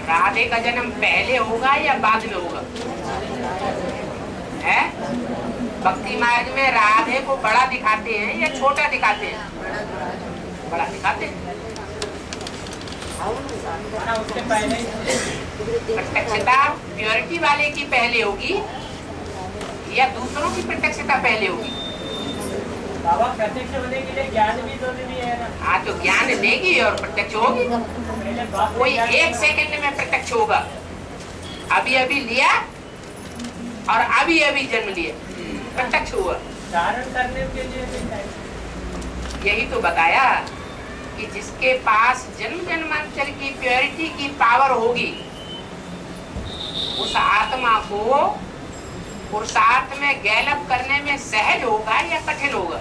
राधे का जन्म पहले होगा या बाद में होगा? है भक्ति मार्ग में राधे को बड़ा दिखाते हैं या छोटा दिखाते हैं? बड़ा दिखाते हैं। उसके पहले प्रत्यक्षता प्योरिटी वाले की पहले होगी या दूसरों की प्रत्यक्षता पहले होगी? बाबा प्रत्यक्ष होने के लिए ज्ञान भी तो नहीं है ना। हाँ तो ज्ञान देगी और प्रत्यक्ष होगी। कोई एक सेकंड में प्रत्यक्ष होगा। अभी अभी लिया और अभी अभी जन्म लिया, प्रत्यक्ष हुआ। धारण करने के लिए यही तो बताया कि जिसके पास जन्म जन्मांतर की प्योरिटी की पावर होगी उस आत्मा को पुरुषार्थ में गैलप करने में सहज होगा या कठिन होगा?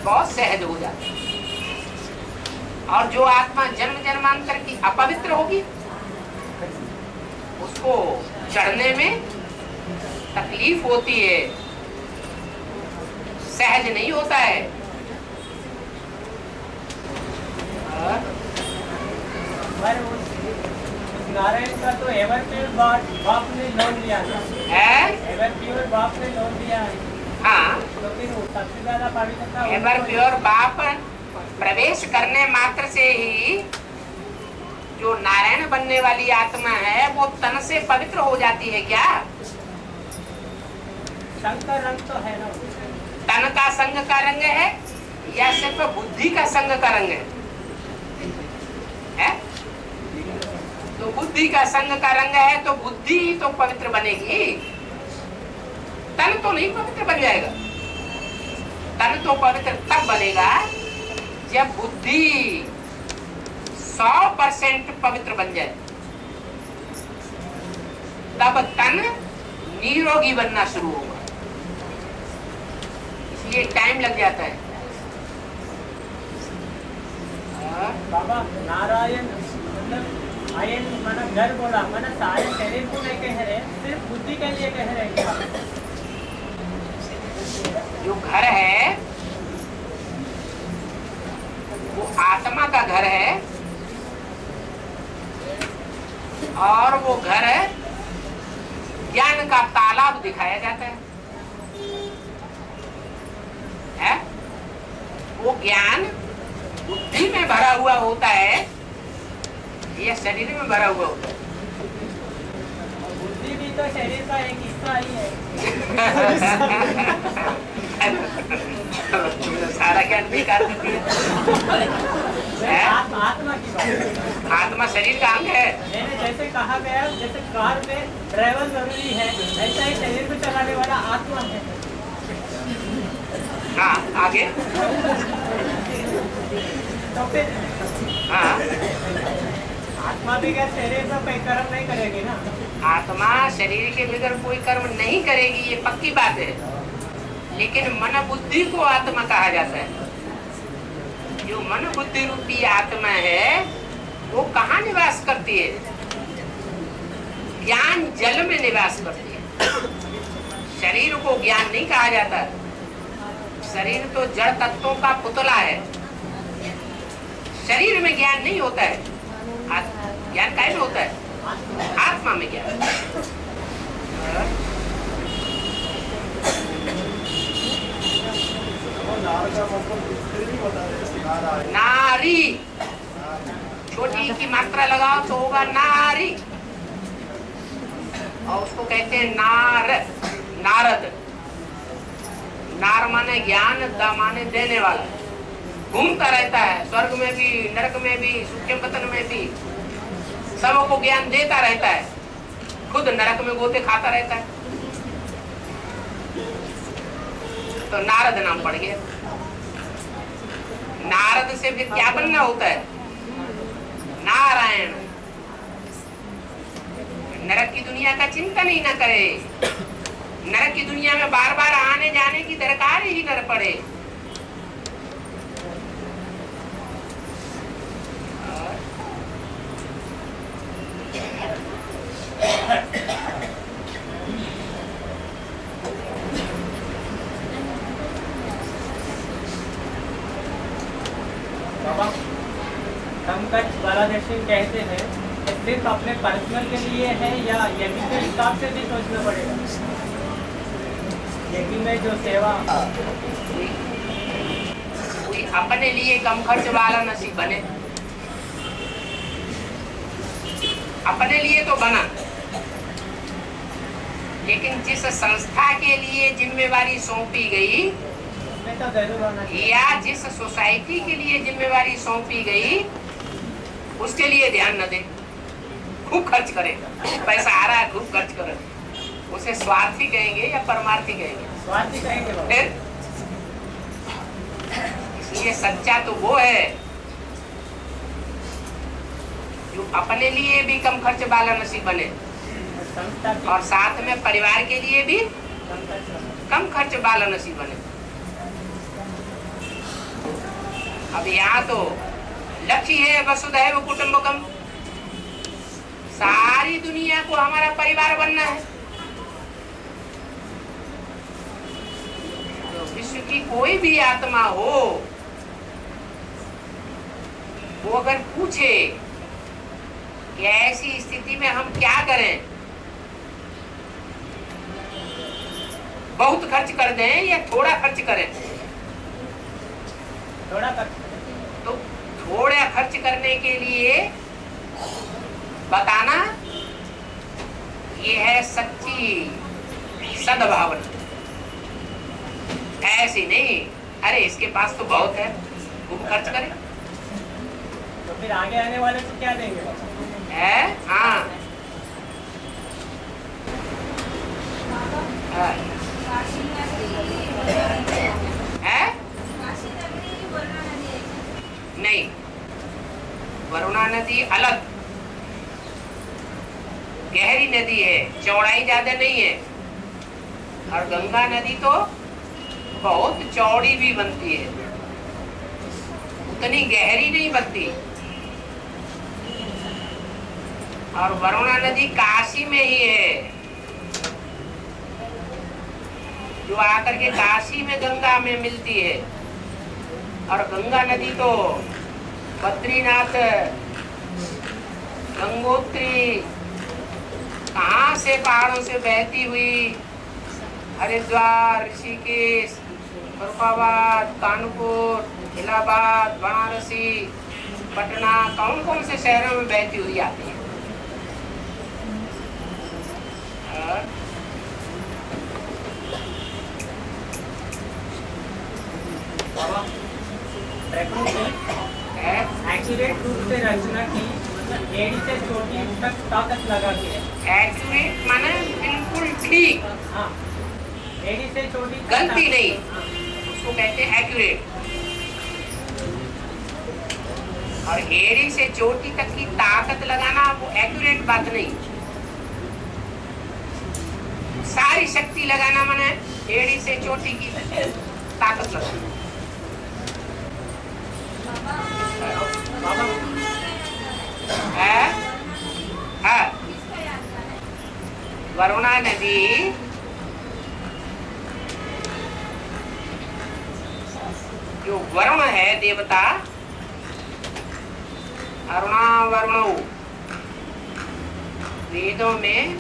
बहुत सहज हो जाता है। और जो आत्मा जन्म जन्मांतर की अपवित्र होगी उसको चढ़ने में तकलीफ होती है, सहज नहीं होता है। नारायण का तो एवर प्योर बाप ने लोन लिया है। एवर प्योर बाप ने लोन लिया है। हाँ तो फिर सबसे ज्यादा पवित्रता एवर प्योर बाप प्रवेश करने मात्र से ही जो नारायण बनने वाली आत्मा है वो तन से पवित्र हो जाती है। क्या संग का रंग तो है ना? तन का संग का रंग है या सिर्फ बुद्धि का संग का रंग है? तो बुद्धि का संग का रंग है तो बुद्धि तो पवित्र बनेगी, तन तो नहीं पवित्र बन जाएगा। तन तो पवित्र तब बनेगा जब बुद्धि 100% पवित्र बन जाए, तब तन निरोगी बनना शुरू होगा। इसलिए टाइम लग जाता है। बाबा नारायण मतलब आयन माना घर बोला, माना सारे शरीर को नहीं कह रहे, सिर्फ बुद्धि के लिए कह रहे क्या? जो घर है वो आत्मा का घर है और वो घर ज्ञान का तालाब दिखाया जाता है? वो ज्ञान बुद्धि में भरा हुआ होता है या शरीर में भरा हुआ होता है? बुद्धि भी तो शरीर का एक हिस्सा ही है। सारा ज्ञान बेकार करती है। आत्मा की बात, आत्मा शरीर का अंग है। मैंने जैसे कहा गया, जैसे कार में ड्राइवर जरूरी है, ऐसा ही शरीर को चलाने वाला आत्मा है। हाँ आगे। तो फिर हाँ आत्मा भी क्या शरीर में कोई कर्म नहीं करेगी ना? आत्मा शरीर के बगैर कोई कर्म नहीं करेगी, ये पक्की बात है। लेकिन मन बुद्धि को आत्मा कहा जाता है। जो मन बुद्धि रूपी आत्मा है वो कहाँ निवास करती है? ज्ञान जल में निवास करती है। शरीर को ज्ञान नहीं कहा जाता। शरीर तो जड़ तत्वों का पुतला है। शरीर में ज्ञान नहीं होता है। ज्ञान काहे में होता है? आत्मा में ज्ञान। नारी, छोटी की मात्रा लगाओ तो होगा नारी, और उसको कहते हैं नार, नारद। नार माने ज्ञान, द माने देने वाला। घूमता रहता है स्वर्ग में भी, नरक में भी, सूक्ष्म पतन में भी, सबको ज्ञान देता रहता है। खुद नरक में गोते खाता रहता है। तो नारद नाम पड़ गया। नारद से फिर क्या बनना होता है? नारायण। नरक की दुनिया का चिंतन ही न करे, नरक की दुनिया में बार बार आने जाने की दरकार ही न पड़े। बाबा पंकज बालादर्शन कहते हैं सिर्फ अपने पर्सनल के लिए है या यज्ञ के हिसाब से भी सोचना पड़ेगा? यज्ञ में जो सेवा कोई अपने लिए कम खर्च वाला नसीब बने, अपने लिए तो बना, लेकिन जिस संस्था के लिए जिम्मेवारी सौंपी गई उसमें तो जरूर होना चाहिए। या जिस सोसाइटी के लिए जिम्मेवारी सौंपी गई उसके लिए ध्यान न दे, खूब खर्च करे, पैसा आ रहा है खूब खर्च करे, उसे स्वार्थी कहेंगे या परमार्थी कहेंगे? स्वार्थी कहेंगे बाबा। फिर इसलिए सच्चा तो वो है जो अपने लिए भी कम खर्च वाला नसीब बने संस्था की और साथ में परिवार के लिए भी कम खर्च वाला नसीब बने। अब यहाँ तो लक्ष्य है वसुधैव कुटुंबकम, सारी दुनिया को हमारा परिवार बनना है। तो विश्व की कोई भी आत्मा हो, वो अगर पूछे कि ऐसी स्थिति में हम क्या करें, बहुत खर्च कर दें या थोड़ा खर्च करें, थोड़ा खर्च तो थोड़ा खर्च करने के लिए बताना ये है सच्ची सद्भावना। ऐसी नहीं अरे इसके पास तो बहुत है खूब खर्च करे, तो फिर आगे आने वाले को क्या देंगे? है हाँ है नहीं, वरुणा नदी अलग गहरी नदी है, चौड़ाई ज्यादा नहीं है, और गंगा नदी तो बहुत चौड़ी भी बनती है, उतनी गहरी नहीं बनती। और वरुणा नदी काशी में ही है, जो आकर के काशी में गंगा में मिलती है, और गंगा नदी तो बद्रीनाथ गंगोत्री कहाँ से पहाड़ों से बहती हुई हरिद्वार, ऋषिकेश, फरुखाबाद, कानपुर, इलाहाबाद, वाराणसी, पटना, कौन कौन से शहरों में बहती हुई आती है। एक्यूरेट रूप से रचना की, मतलब एड़ी से चोटी तक ताकत लगा के। एक्यूरेट माने बिल्कुल ठीक, हाँ, एड़ी से चोटी तक गलती नहीं, हाँ। उसको कहते हैं एक्यूरेट। और एड़ी से चोटी तक की ताकत लगाना वो एक्यूरेट बात नहीं, सारी शक्ति लगाना माने एड़ी से चोटी की ताकत लगाना। है वरुणा नदी जो वरुण है देवता, अरुणा वरुणो, वेदों में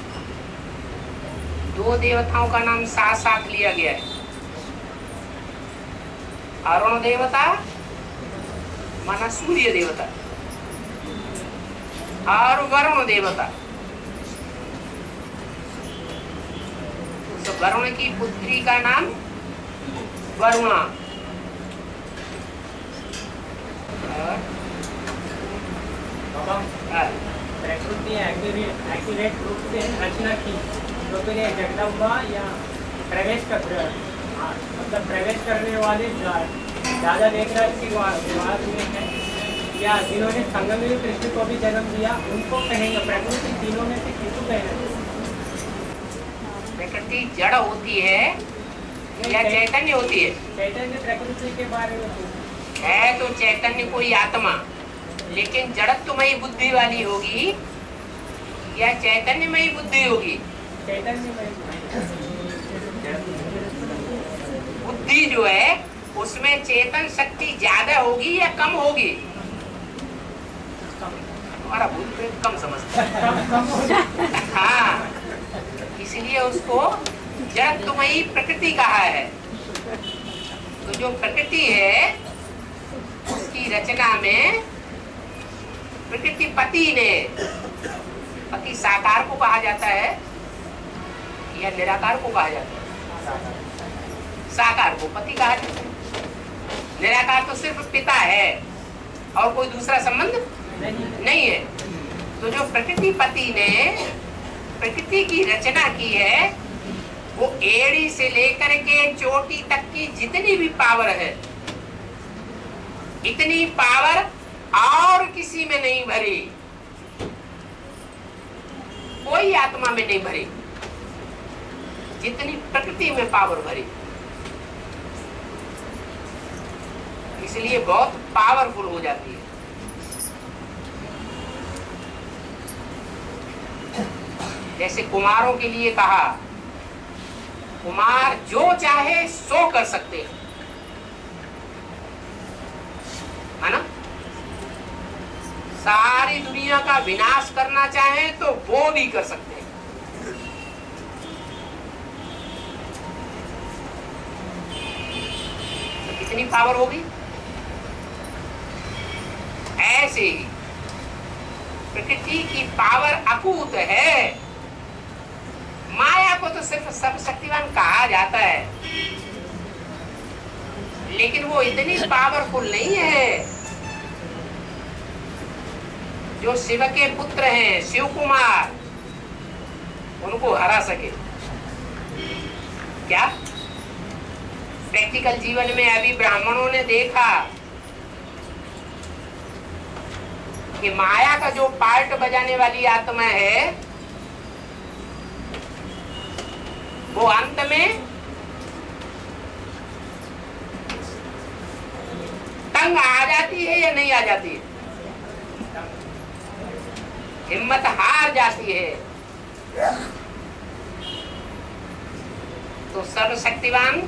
दो देवताओं का नाम साथ साथ लिया गया है, अरुण देवता माना सूर्य देवता और वरुण देवता। तो वरुण की पुत्री का नाम वरुणा। प्रकृति एक्यूरेट रूप से रचना की, तो फिर ये जगदम्बा या प्रवेश कर, मतलब प्रवेश करने वाले ज्यादा देवराज की बात में है, या जिन्होंने संगम में कृष्ण को भी जन्म दिया उनको कहेंगे प्रकृति, तीनों में से किसको कहना? प्रकृति जड़ होती है या चैतन्य होती है? चैतन्य प्रकृति के बारे में है तो चैतन्य कोई आत्मा, लेकिन जड़त्वमयी बुद्धि वाली होगी या चैतन्यमयी बुद्धि होगी? चैतन्य बुद्धि जो है उसमें चेतन शक्ति ज्यादा होगी या कम होगी? हमारा भूत प्रेत कम समझता है। हाँ, इसलिए उसको जड़त्वमयी प्रकृति कहा है। तो जो प्रकृति है उसकी रचना में प्रकृति पति ने, पति साकार को कहा जाता है या निराकार को कहा जाता है? साकार को पति कहा जाता है, निराकार तो सिर्फ पिता है और कोई दूसरा संबंध नहीं है। तो जो प्रकृति पति ने प्रकृति की रचना की है, वो एड़ी से लेकर के चोटी तक की जितनी भी पावर है, इतनी पावर और किसी में नहीं भरी, कोई आत्मा में नहीं भरी, जितनी प्रकृति में पावर भरी। इसलिए बहुत पावरफुल हो जाती है। जैसे कुमारों के लिए कहा, कुमार जो चाहे सो कर सकते हैं, है ना? सारी दुनिया का विनाश करना चाहे तो वो भी कर सकते हैं। तो कितनी पावर होगी? ऐसे ही प्रकृति की पावर अकूत है। माया को तो सिर्फ सर्वशक्तिवान कहा जाता है, लेकिन वो इतनी पावरफुल नहीं है। जो शिव के पुत्र हैं, शिव कुमार, उनको हरा सके क्या? प्रैक्टिकल जीवन में अभी ब्राह्मणों ने देखा कि माया का जो पार्ट बजाने वाली आत्मा है, वो अंत में तंग आ जाती है या नहीं आ जाती है? हिम्मत हार जाती है। तो सर्वशक्तिवान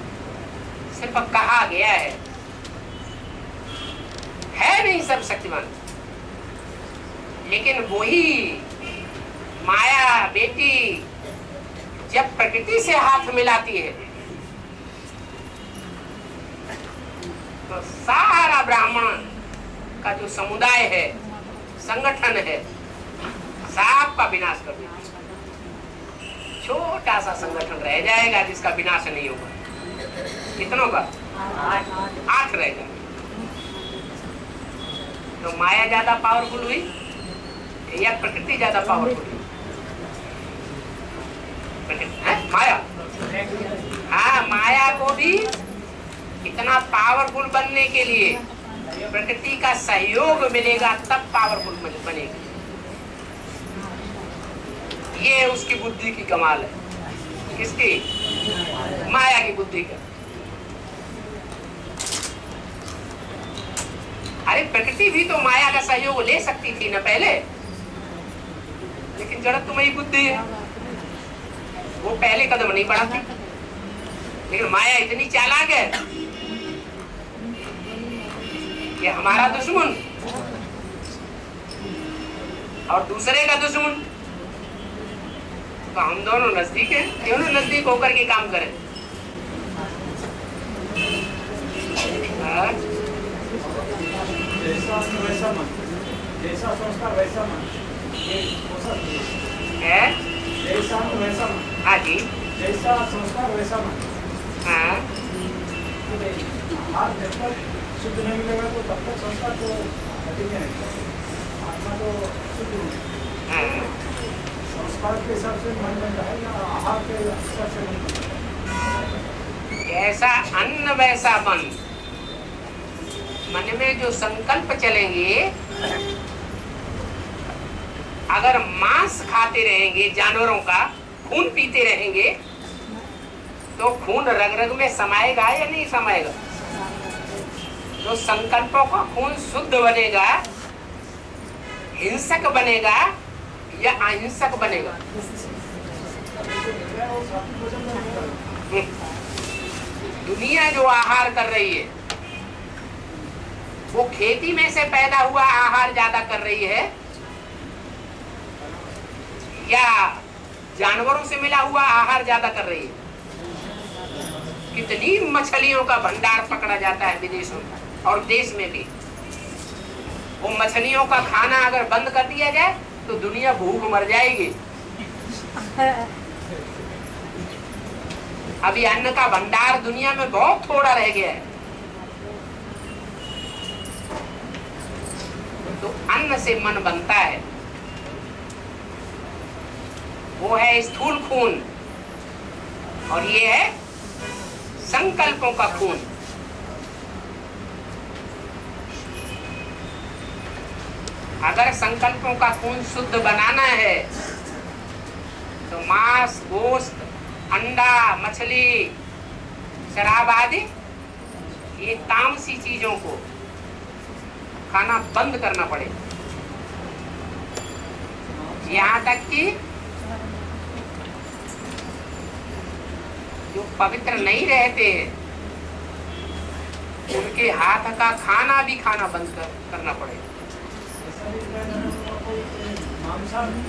सिर्फ कहा गया है नहीं सर्वशक्तिवान, लेकिन वही माया बेटी जब प्रकृति से हाथ मिलाती है तो सारा ब्राह्मण का जो समुदाय है, संगठन है, सब का विनाश कर देगा। छोटा सा संगठन रह जाएगा जिसका विनाश नहीं होगा। कितनों का? 8 रह जाएगा। तो माया ज्यादा पावरफुल हुई या प्रकृति ज्यादा पावरफुल हुई? माया। हाँ, माया को भी इतना पावरफुल बनने के लिए प्रकृति का सहयोग मिलेगा, तब पावरफुल बनेगी। ये उसकी बुद्धि की कमाल है। किसकी? माया की बुद्धि का। अरे प्रकृति भी तो माया का सहयोग ले सकती थी ना पहले, लेकिन जड़त्वमयी बुद्धि है, वो पहले कदम नहीं बढ़ाती। लेकिन माया इतनी चालाक है कि हमारा दुश्मन और दूसरे का दुश्मन, तो हम दोनों नजदीक हैं, क्यों ना नजदीक होकर के काम करें। जैसा वैसा मन, जैसा सोचता वैसा मन, ये हो सकती है। जैसा वैसा मन। हाँ जी। जैसा सोचता वैसा मन। हाँ। हाथ जब तक शुद्ध नहीं मिलेगा तो तब तक संस्कार तो कठिन है। आत्मा तो शुद्ध होगी। हाँ। संस्कार के हिसाब से मन बनता है या आहार के हिसाब से मन बनता है? जैसा अन्न वैसा मन। मन में जो संकल्प चलेंगे, अगर मांस खाते रहेंगे, जानवरों का खून पीते रहेंगे, तो खून रग रग में समाएगा या नहीं समाएगा? तो संकल्पों का खून शुद्ध बनेगा, हिंसक बनेगा या अहिंसक बनेगा? दुनिया जो आहार कर रही है, वो खेती में से पैदा हुआ आहार ज्यादा कर रही है या जानवरों से मिला हुआ आहार ज्यादा कर रही है? कितनी मछलियों का भंडार पकड़ा जाता है विदेशों में और देश में भी। वो मछलियों का खाना अगर बंद कर दिया जाए तो दुनिया भूख मर जाएगी। अभी अन्न का भंडार दुनिया में बहुत थोड़ा रह गया है। तो अन्न से मन बनता है, वो है स्थूल खून, और ये है संकल्पों का खून। अगर संकल्पों का खून शुद्ध बनाना है तो मांस, गोश्त, अंडा, मछली, शराब आदि ये तामसी चीजों को खाना बंद करना पड़ेगा। यहाँ तक कि जो पवित्र नहीं रहते उनके हाथ का खाना भी खाना बंद करना पड़ेगा।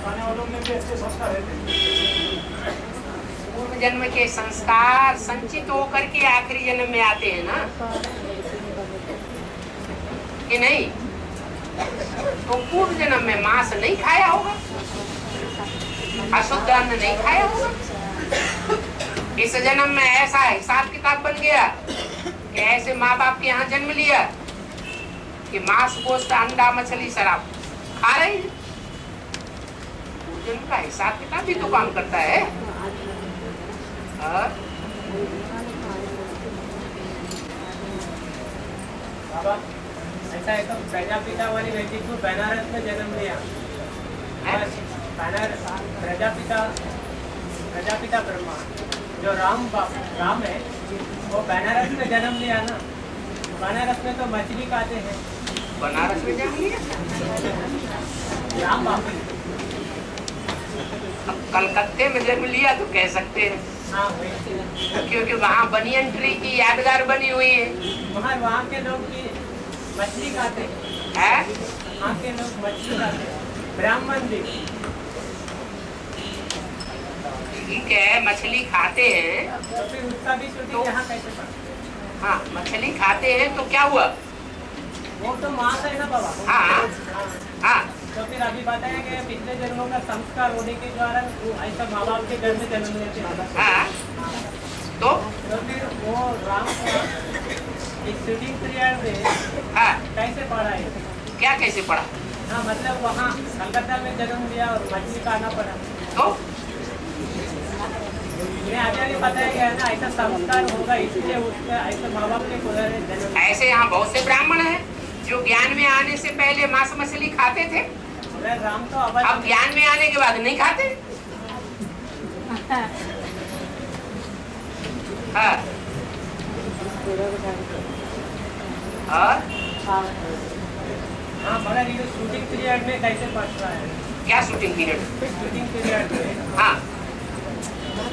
खाने वालों में भी अच्छे संस्कार रहते हैं। पूर्व जन्म के संस्कार संचित होकर के आखिरी जन्म में आते हैं ना, कि नहीं? तो पूर्व जन्म में मांस नहीं खाया होगा, अशुद्ध अन्न नहीं खाया होगा। इस जन्म में ऐसा हिसाब किताब बन गया कि ऐसे माँ बाप के यहाँ जन्म लिया कि मांस, गोश्त, अंडा, मछली, शराब खा रहे हैं। पूर्व जन्म का हिसाब किताब भी तो काम करता है। बाबा ऐसा है तो प्रजापिता वाली व्यक्ति को बनारस में जन्म लिया। प्रजापिता ब्रह्मा जो राम है वो बनारस में जन्म लिया ना। बनारस में तो मछली खाते हैं। बनारस में जन्म लिया राम बाबू। अब कलकत्ते में जन्म लिया तो कह सकते हैं, हाँ क्योंकि वहाँ बनियन ट्री की यादगार बनी हुई है। वहाँ के लोग की मछली खाते हैं। वहाँ के लोग मछली खाते हैं। ब्राह्मण भी ठीक है, मछली खाते हैं तो फिर उसका भी शूटिंग यहाँ कैसे पड़ा? हाँ, मछली खाते हैं तो क्या हुआ? वो तो मांस है ना बाबा। हाँ हाँ, तो फिर अभी बताया गया पिछले जन्मों का संस्कार होने के द्वारा वो ऐसा माँ बाप के घर में जन्म लेते हैं। हाँ, तो फिर वो राम को इस शूटिंग पीरियड में हाँ, कैसे पढ़ा है? क्या कैसे पढ़ा? हाँ मतलब वहाँ कलकत्ता में जन्म लिया और मछली खाना पड़ा। तो आगे बताया गया है ना ऐसा संस्कार होगा इसलिए उसका ऐसे माँ बाप के गुजरे जन्म। ऐसे यहाँ बहुत से ब्राह्मण हैं जो ज्ञान में आने से पहले मांस मछली खाते थे, राम तो अब ज्ञान में आने के बाद नहीं खाते। हाँ, और हाँ बड़ा ये शूटिंग पीरियड में कैसे पढ़ता है? क्या शूटिंग पीरियड? शूटिंग पीरियड में हाँ,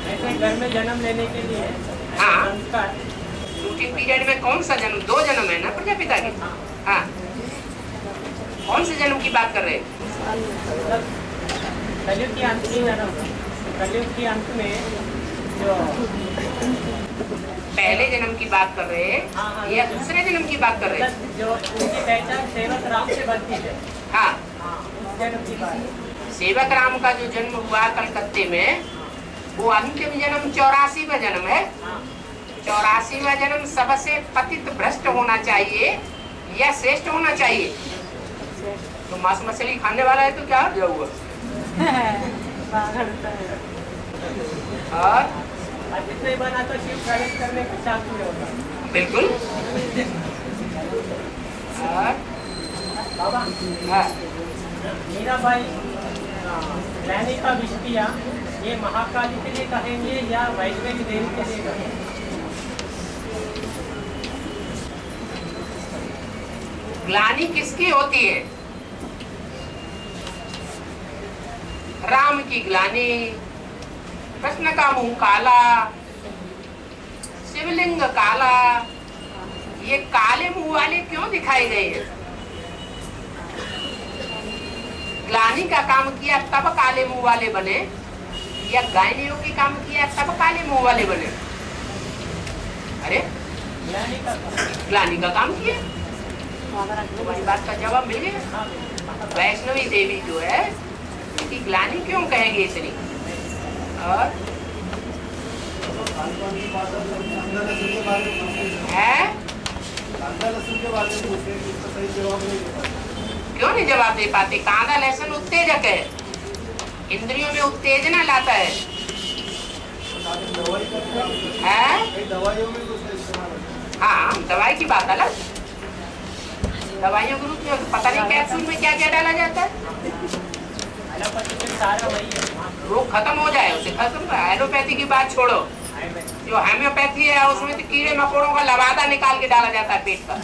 ऐसे घर में जन्म लेने के लिए हाँ। संस्कार। शूटिंग पीरियड में कौन सा जन्म? 2 जन्म है ना प्रजापिता के। हाँ, कौन से जन्म की बात कर रहे हैं? कलयुग के अंत में जन्म, कलयुग के अंत में जो पहले जन्म की बात कर रहे हैं या दूसरे जन्म की बात कर रहे हैं? जो उनकी पहचान सेवक राम से बनती है। हाँ, उस जन्म की बात। सेवक राम का जो जन्म हुआ कलकत्ते में, वो अंतिम जन्म 84वां जन्म है। 84वां जन्म सबसे पतित भ्रष्ट होना चाहिए या श्रेष्ठ होना चाहिए? तो मांस मछली खाने वाला है तो क्या हो हुआ? और जितने बना तो शिव प्रवेश करने के साथ में होगा। बिल्कुल। और बाबा हाँ, मीराबाई रानी का विष किया, ये महाकाली के लिए कहेंगे या वैष्णवी देवी के लिए कहेंगे? ग्लानि किसकी होती है? राम की ग्लानि, कृष्ण का मुंह काला, शिवलिंग काला, ये काले मुंह वाले क्यों दिखाए गए हैं? ग्लानि का काम किया तब काले मुंह वाले बने, या गायनियोगी काम किया तब काले मुंह वाले बने? अरे ग्लानि का काम किया, तुम्हारी बात का जवाब मिल गया। वैष्णवी देवी जो है कि ग्लानि क्यों कहेंगे इतनी? और है क्यों नहीं जवाब दे पाते? कांदा लहसुन उत्तेजक है, इंद्रियों में उत्तेजना लाता है। हाँ, दवाई की बात अलग, दवाइयों के रूप में पता नहीं कैप्सूल में क्या क्या डाला जाता है। रोग खत्म हो जाए उसे खत्म। एलोपैथी की बात छोड़ो, जो होम्योपैथी है उसमें तो कीड़े मकोड़ों का लवादा निकाल के डाला जाता है पेट का।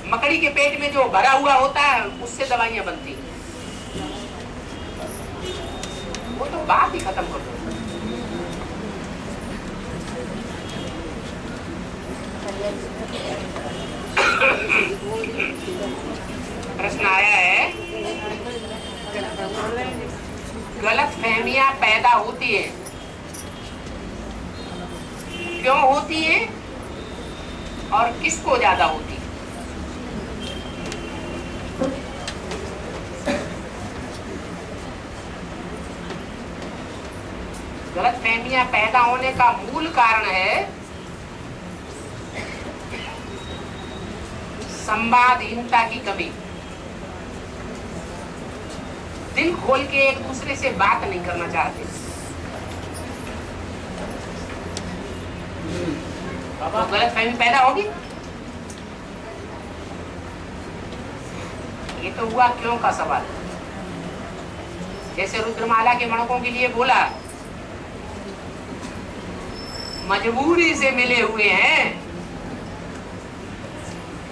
मकड़ी के पेट में जो भरा हुआ होता है उससे दवाइयां बनती, वो तो बात ही खत्म कर दो। प्रश्न आया है, गलत फहमियां पैदा होती है, क्यों होती है और किसको ज्यादा होती है? गलत फहमियां पैदा होने का मूल कारण है संवादहीनता की कमी। दिल खोल के एक दूसरे से बात नहीं करना चाहते। तो गलत फहमी पैदा होगी। ये तो हुआ क्यों का सवाल। जैसे रुद्रमाला के मणकों के लिए बोला, मजबूरी से मिले हुए हैं।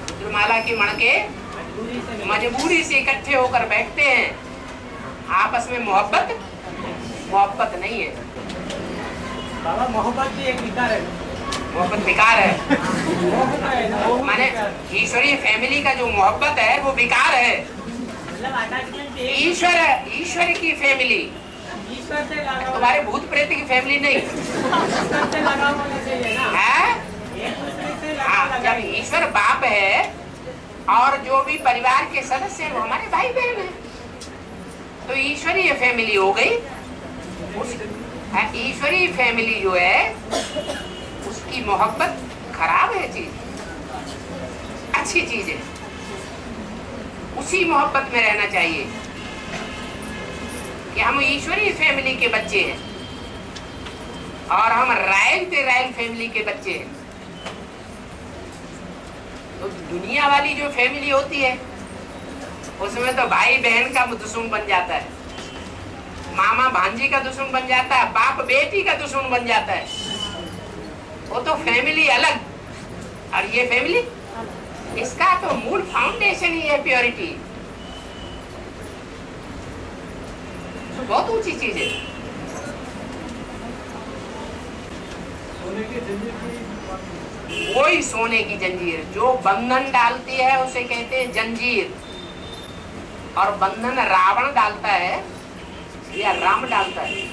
रुद्रमाला के मणके मजबूरी से इकट्ठे होकर बैठते हैं। आपस में मोहब्बत नहीं है। बाबा मोहब्बत भी एक विकार है। मोहब्बत विकार है, माने ईश्वरीय फैमिली का जो मोहब्बत है वो विकार है। ईश्वर की फैमिली, ईश्वर से लगा तुम्हारे भूत प्रेत की फैमिली नहीं से लगा होना चाहिए ना। है। एक दूसरे से लगा हाँ, जब ईश्वर बाप है और जो भी परिवार के सदस्य हैं वो हमारे भाई बहन हैं, तो ईश्वरीय फैमिली हो गई। ईश्वरीय फैमिली जो है उसकी मोहब्बत खराब है चीज, अच्छी चीज है। उसी मोहब्बत में रहना चाहिए कि हम ईश्वरीय फैमिली के बच्चे हैं और हम रॉयल फैमिली के बच्चे हैं। तो दुनिया वाली जो फैमिली होती है उसमें तो भाई बहन का दुश्मन बन जाता है, मामा भांजी का दुश्मन बन जाता है, बाप बेटी का दुश्मन बन जाता है। वो तो फैमिली अलग, और ये फैमिली, इसका तो मूल फाउंडेशन ही है प्योरिटी। तो बहुत ऊंची चीज है। कोई सोने की जंजीर जो बंधन डालती है उसे कहते हैं जंजीर। और बंधन रावण डालता है या राम डालता है,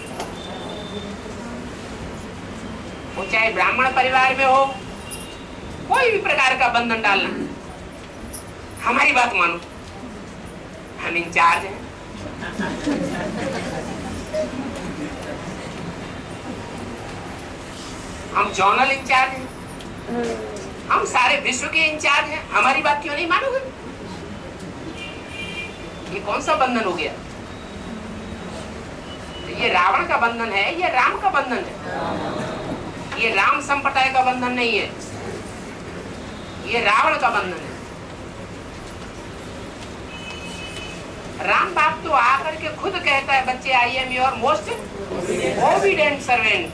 वो चाहे ब्राह्मण परिवार में हो, कोई भी प्रकार का बंधन डालना। हमारी बात मानो, हम इंचार्ज हैं। हम जोनल इंचार्ज हैं, हम सारे विश्व के इंचार्ज हैं। हमारी बात क्यों नहीं मानोगे? ये कौन सा बंधन हो गया? तो ये रावण का बंधन है, ये राम का बंधन है। ये राम संप्रदाय का बंधन नहीं है, ये रावण का बंधन है। राम बाप तो आकर के खुद कहता है, बच्चे I am your most obedient servant.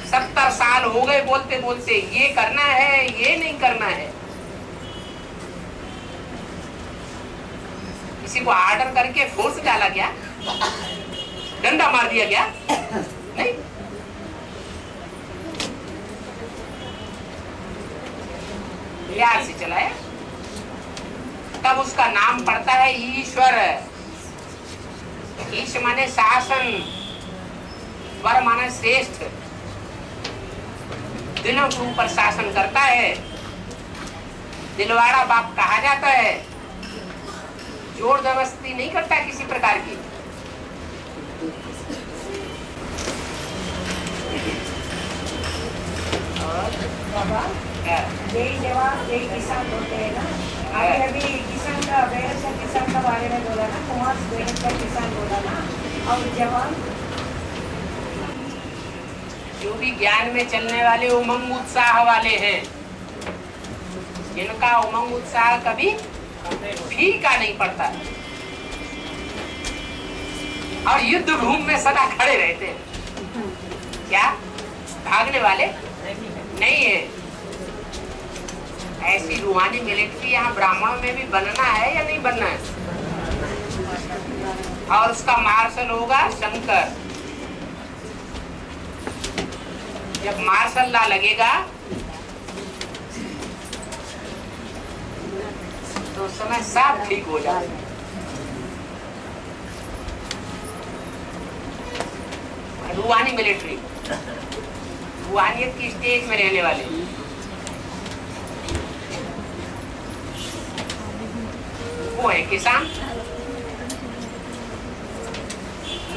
70 साल हो गए बोलते बोलते, ये करना है, ये नहीं करना है। किसी को आर्डर करके फोर्स डाला गया, डंडा मार दिया गया? नहीं। प्यार से चलाया, तब जब उसका नाम पड़ता है ईश्वर, ईश माने शासन, वर माने श्रेष्ठ, दिलों के ऊपर शासन करता है, दिलवाड़ा बाप कहा जाता है, जोर जबरदस्ती नहीं करता किसी प्रकार की। बाबा जय जवान जय किसान होते हैं ना, आपने अभी किसान का बेहद का किसान का बारे में बोला ना, कुमार बेहद का किसान बोला ना, और जवान जो भी ज्ञान में चलने वाले उमंग उत्साह वाले हैं, जिनका उमंग उत्साह कभी फीका नहीं पड़ता और युद्ध भूमि में सदा खड़े रहते हैं। क्या भागने वाले नहीं है। ऐसी रूहानी मिलिट्री यहाँ ब्राह्मणों में भी बनना है या नहीं बनना है? और उसका मार्शल होगा शंकर। जब मार्शल ला लगेगा तो उस समय सब ठीक हो जाएगा। रूहानी मिलिट्री, रूहानियत की स्टेज में रहने वाले, वो है किसान।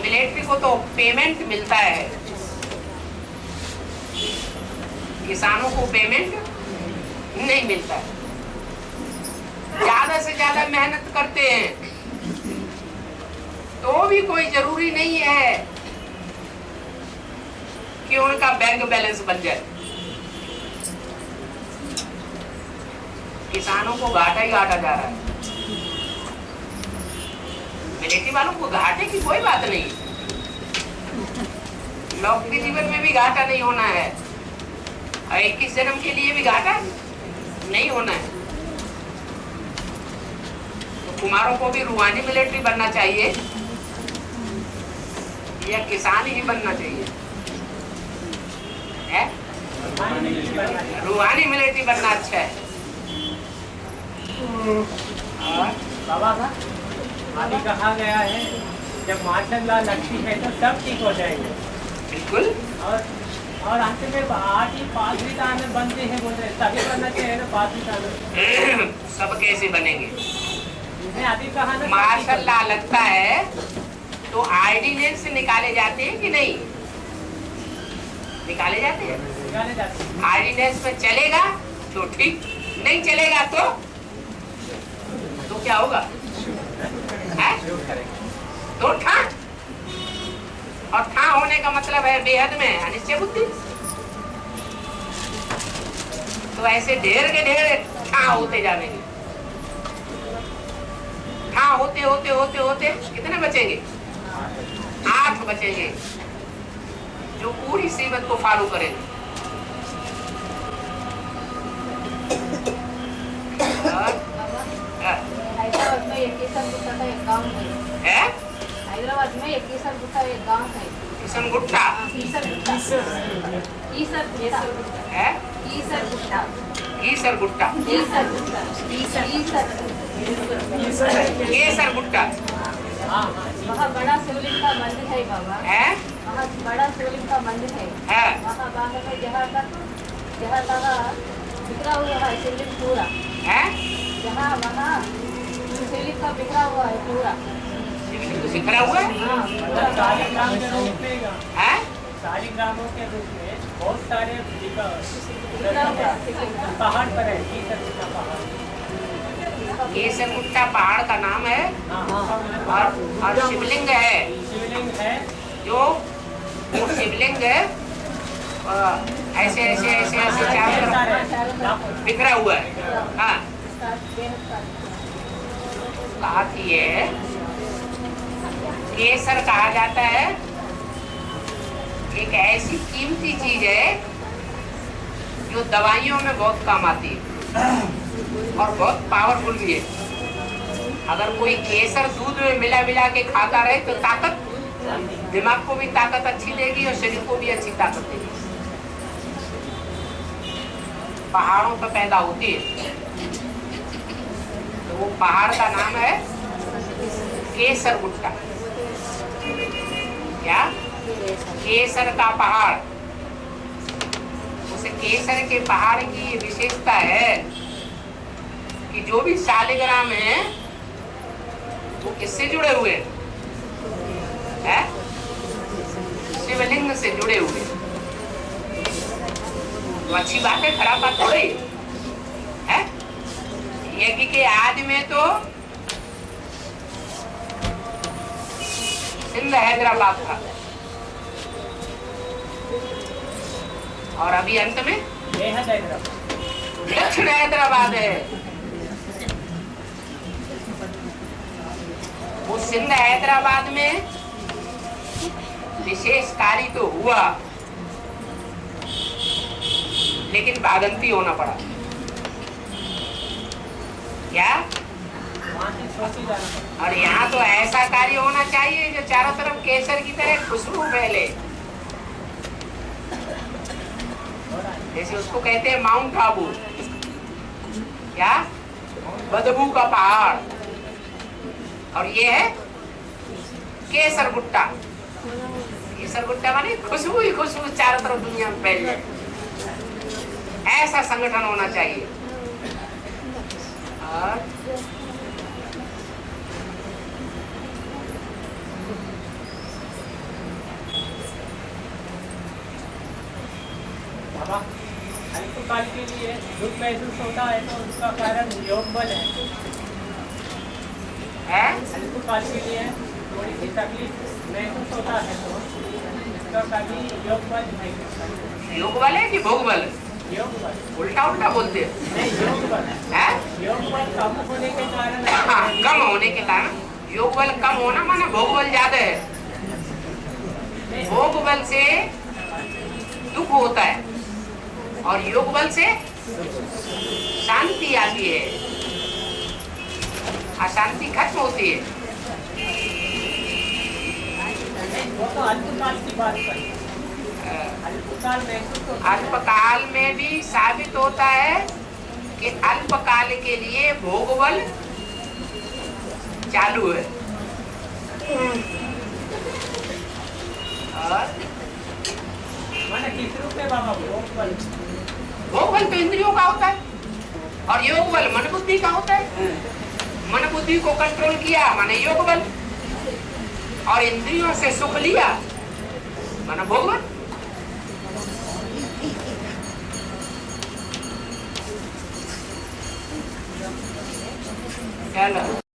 मिलिट्री को तो पेमेंट मिलता है, किसानों को पेमेंट नहीं मिलता है। ज्यादा से ज्यादा मेहनत करते हैं तो भी कोई जरूरी नहीं है कि उनका बैंक बैलेंस बन जाए। किसानों को घाटा ही घाटा जा रहा है। मिलिट्री वालों को घाटे की कोई बात नहीं, लौकिक जीवन में भी घाटा नहीं होना है और 21 जन्म के लिए भी घाटा नहीं होना है। तो कुमारों को भी रूहानी मिलिट्री बनना चाहिए या किसान ही बनना चाहिए? है? रूहानी मिलिट्री बनना अच्छा है। बाबा अभी कहा गया है जब मार्शल लॉ लगती है तो सब ठीक हो जाएंगे। बिल्कुल। और अंत में 8 ही 5 भी ताने बनते हैं, बोलते हैं सभी बनना चाहिए ना 5 ही ताने। सब कैसे बनेंगे? अभी कहा ना मार्शल लॉ लगता है तो ऑर्डिनेंस निकाले जाते हैं कि नहीं? निकाले जाते हैं। निकाले जाते हैं। ऑर्डिनेंस में चलेगा तो ठीक, नहीं चलेगा तो क्या होगा? है? तो ठा, और ठा होने का मतलब है बेहद में अनिश्चय बुद्धि। तो ऐसे ढेर के ढेर ठा होते जाएंगे। ठा होते होते होते होते कितने बचेंगे? 8 बचेंगे जो पूरी सीमत को फॉलो करेंगे। हैदराबाद में एक किसान गुट्टा का एक गांव है। हैदराबाद में एक किसान गुट्टा एक गांव है। किसान गुट्टा। ईसर गुट्टा। ईसर गुट्टा। है? ईसर गुट्टा। ईसर गुट्टा। ईसर गुट्टा। ईसर। केसर गुट्टा। वहाँ बड़ा शिवलिंग का मंदिर है बाबा। है? वहाँ बड़ा शिवलिंग का मंदिर है। है? वहाँ बांध में जहाँ तक बिखरा हुआ है शिवलिंग पूरा। है? जहाँ वहाँ शिवलिंग का बिखरा हुआ है पूरा। बिखरा हुआ है? हाँ, पूरा शालिग्राम के रूप में है? शालिग्रामों के रूप में बहुत सारे बिखरा हुआ शिवलिंग। पहाड़ पर है। ईसर गुट्टा पहाड़। केसर गुट्टा पहाड़ का नाम है और शिवलिंग है। शिवलिंग है जो वो शिवलिंग है ऐसे ऐसे ऐसे ऐसे चारों तरफ बिखरा हुआ है। हाँ, कहा कि ये केसर कहा जाता है एक ऐसी कीमती चीज है जो दवाइयों में बहुत काम आती है और बहुत पावरफुल भी है। अगर कोई केसर दूध में मिला मिला के खाता रहे तो ताकत, दिमाग को भी ताकत अच्छी देगी और शरीर को भी अच्छी ताकत देगी। पहाड़ों पर पैदा होती है तो वो पहाड़ का नाम है केसर गुट्टा। क्या? केसर का पहाड़। उस केसर के पहाड़ की विशेषता है कि जो भी शालिग्राम है वो किससे जुड़े हुए हैं? शिवलिंग से जुड़े हुए। तो अच्छी बात है, खराब बात थोड़ी है। यज्ञ के आदि में तो सिंध हैदराबाद था और अभी अंत में दक्षिण हैदराबाद है। वो सिंध हैदराबाद में विशेष कार्य तो हुआ, लेकिन बागंती होना पड़ा। क्या? और यहाँ तो ऐसा कार्य होना चाहिए जो चारों तरफ केसर की तरह खुशबू फैले। जैसे उसको कहते हैं माउंट आबू। क्या? बदबू का पहाड़। और ये है केसर गुट्टा। केसर गुट्टा माने खुशबू ही खुशबू चारों तरफ दुनिया में फैल जाए। ऐसा संगठन होना चाहिए। और बाबा, अल्पकाल के लिए दुख महसूस होता है तो उसका कारण योग बल है। अल्पकाल के लिए थोड़ी सी तकलीफ महसूस होता है तो उसका कभी योग बल है। योग बल है कि भोग बल? योग बल। उल्टा उल्टा बोलते हैं। नहीं, योग बल है। योग बल कम होने के कारण हाँ, कम होने के कारण। योग बल कम होना माने भोग बल ज्यादा है। भोग बल से दुख होता है और योग बल से शांति आती है, अशांति खत्म होती है। वो तो अल्पकाल की बात करी। अल्पकाल महसूस होता है। अल्पकाल में भी साबित होता है कि अल्पकाल के लिए भोग बल चालू है। और माने किस रूप में बाबा भोग बल? भोग बल तो इंद्रियों का होता है और योग बल मन बुद्धि का होता है। मन बुद्धि को कंट्रोल किया माने योग बल, और इंद्रियों से सुख लिया माने भोग बल। चलो